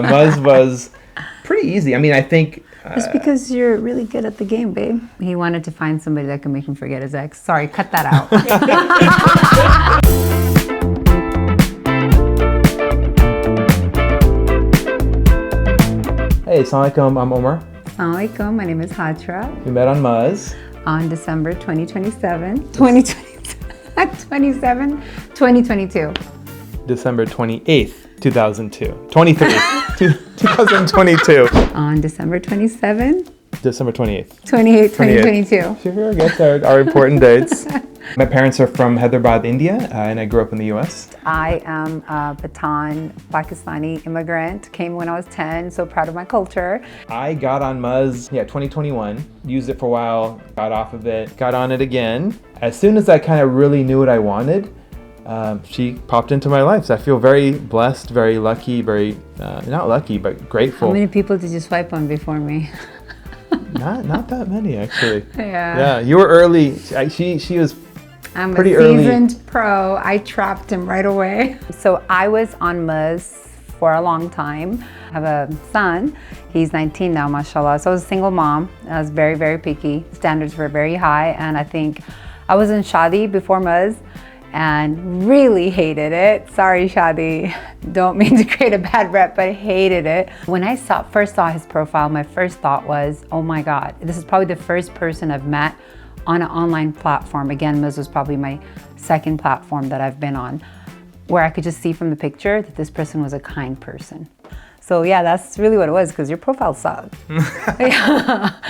Muzz was pretty easy. I mean, I think... Just because you're really good at the game, babe. He wanted to find somebody that could make him forget his ex. Sorry, cut that out. Hey, assalamu alaikum, I'm Omar. Assalamu alaikum, my name is Hajira. We met on Muzz. On December 2022. December 28th, 2002. 2022. On December 27th. December 28th. 2022. She forgets our important dates. My parents are from Hyderabad, India, and I grew up in the U.S. I am a Batan Pakistani immigrant. Came when I was 10, so proud of my culture. I got on Muzz, 2021. Used it for a while, got off of it, got on it again. As soon as I kind of really knew what I wanted, she popped into my life. So I feel very blessed, very lucky, very, not lucky, but grateful. How many people did you swipe on before me? Not that many, actually. Yeah, you were early. She was I'm pretty a early. seasoned pro. I trapped him right away. So I was on Muzz for a long time. I have a son. He's 19 now, mashallah. So I was a single mom. I was very, very picky. Standards were very high. And I think I was in Shadi before Muzz and really hated it. Sorry, Shadi. Don't mean to create a bad rep, but hated it. When I first saw his profile, my first thought was, oh my God, this is probably the first person I've met on an online platform. Again, Muzz was probably my second platform that I've been on, where I could just see from the picture that this person was a kind person. So yeah, that's really what it was, because your profile sucked. I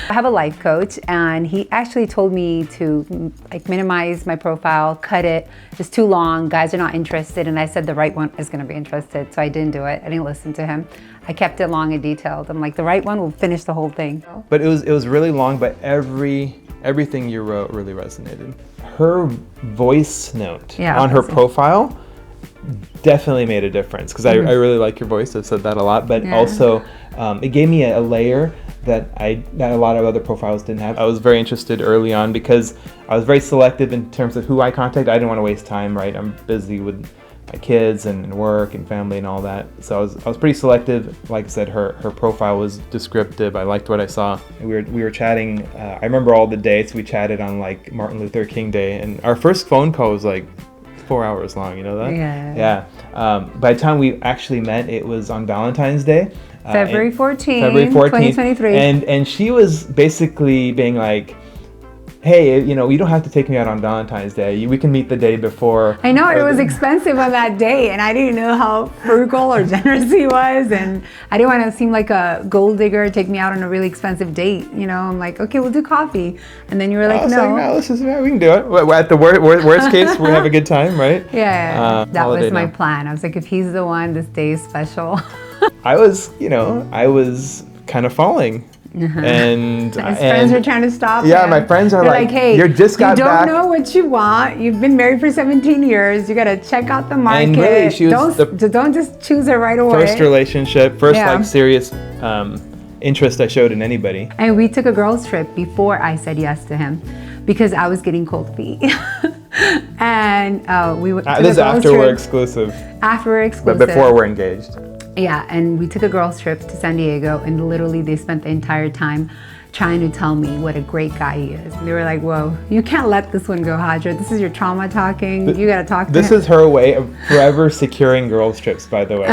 have a life coach, and he actually told me to minimize my profile, cut it, it's too long, guys are not interested, and I said the right one is gonna be interested, so I didn't do it. I didn't listen to him. I kept it long and detailed. I'm like, the right one will finish the whole thing. But it was really long, but everything you wrote really resonated. Her voice note on her profile definitely made a difference, because I really like your voice. I've said that a lot, but also it gave me a layer that a lot of other profiles didn't have. I was very interested early on because I was very selective in terms of who I contact. I didn't want to waste time, right? I'm busy with my kids and work and family and all that. So I was pretty selective. Like I said, her profile was descriptive. I liked what I saw. We were chatting. I remember all the dates. We chatted on like Martin Luther King Day, and our first phone call was like 4 hours long. You know that? Yeah. By the time we actually met, it was on Valentine's Day. February 14th, 2023. And she was basically being like, hey, you don't have to take me out on Valentine's Day. We can meet the day before. I know it was expensive on that day, and I didn't know how frugal or generous he was, and I didn't want to seem like a gold digger, take me out on a really expensive date. I'm like, okay, we'll do coffee, and then you were like, no. We can do it. At the worst case, we have a good time, right? Yeah. That was my plan. I was like, if he's the one, this day is special. I was kind of falling. And his friends were trying to stop him. Yeah, my friends are like, hey, you just got back. You don't know what you want. You've been married for 17 years. You got to check out the market. And really, she was don't just choose her right away. First relationship, serious interest I showed in anybody. And we took a girls trip before I said yes to him, because I was getting cold feet. And we went. This is after we're exclusive. After we're exclusive. But before we're engaged. Yeah, and we took a girls trip to San Diego, and literally they spent the entire time trying to tell me what a great guy he is. They were like, whoa, you can't let this one go, Hajra. This is your trauma talking. You gotta talk to him. This is her way of forever securing girls trips, by the way.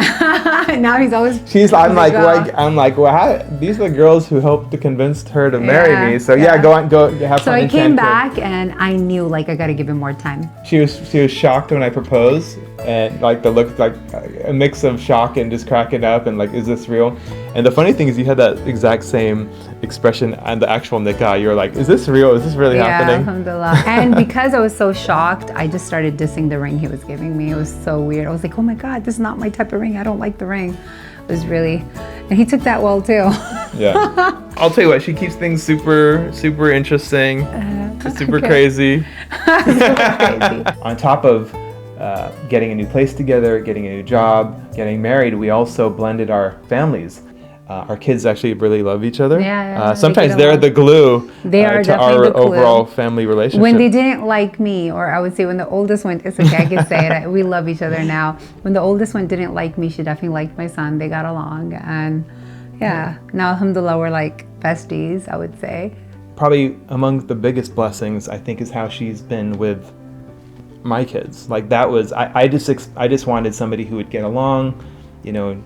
Now he's always. I'm like, well, these are the girls who helped to convince her to marry me. So go have fun. So I came back, and I knew I gotta give him more time. She was shocked when I proposed, and the look, a mix of shock and just cracking up, and is this real? And the funny thing is, you had that exact same expression on the actual nikah. You were like, is this real? Is this really happening? Alhamdulillah. And because I was so shocked, I just started dissing the ring he was giving me. It was so weird. I was like, oh my God, this is not my type of ring. I don't like the ring. It was really, and he took that well too. Yeah. I'll tell you what, she keeps things super, super interesting, super crazy. Super crazy. On top of getting a new place together, getting a new job, getting married, we also blended our families. Our kids actually really love each other. Yeah, sometimes they're the glue they are to our overall family relationship. When they didn't like me, or I would say when the oldest one, it's okay, I can say it, we love each other now. When the oldest one didn't like me, she definitely liked my son. They got along. And yeah, now Alhamdulillah, we're like besties, I would say. Probably among the biggest blessings, I think, is how she's been with my kids. Like that was, I just wanted somebody who would get along, you know,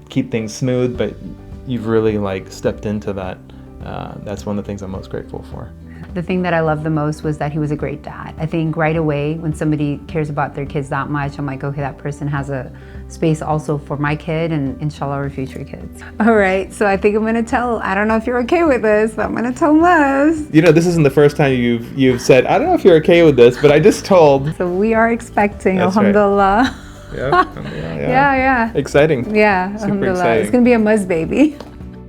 keep things smooth, but you've really like stepped into that. That's one of the things I'm most grateful for. The thing that I loved the most was that he was a great dad. I think right away when somebody cares about their kids that much, I'm like, okay, that person has a space also for my kid and inshallah our future kids. All right, so I think I'm gonna tell, I don't know if you're okay with this, but I'm gonna tell Muzz. You know, this isn't the first time you've said, I don't know if you're okay with this, but I just told. So we are expecting, That's Alhamdulillah. Right. Yeah. Exciting. Yeah, Super Alhamdulillah. exciting. It's gonna be a Muzz baby.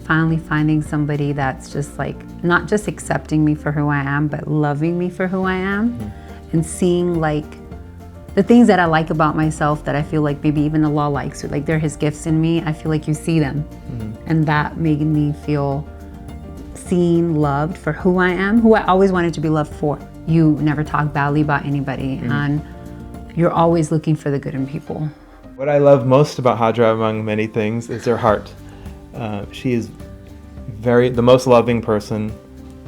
Finally finding somebody that's just like, not just accepting me for who I am, but loving me for who I am, and seeing like the things that I like about myself that I feel like maybe even Allah likes, or like they're His gifts in me. I feel like you see them, and that made me feel seen, loved for who I am, who I always wanted to be loved for. You never talk badly about anybody, and you're always looking for the good in people. What I love most about Hajra, among many things, is her heart. She is the most loving person.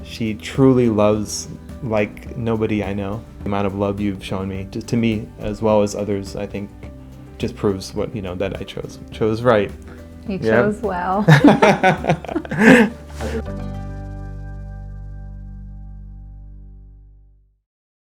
She truly loves like nobody I know. The amount of love you've shown me, to me as well as others, I think just proves what, you know, that I chose right. You chose well.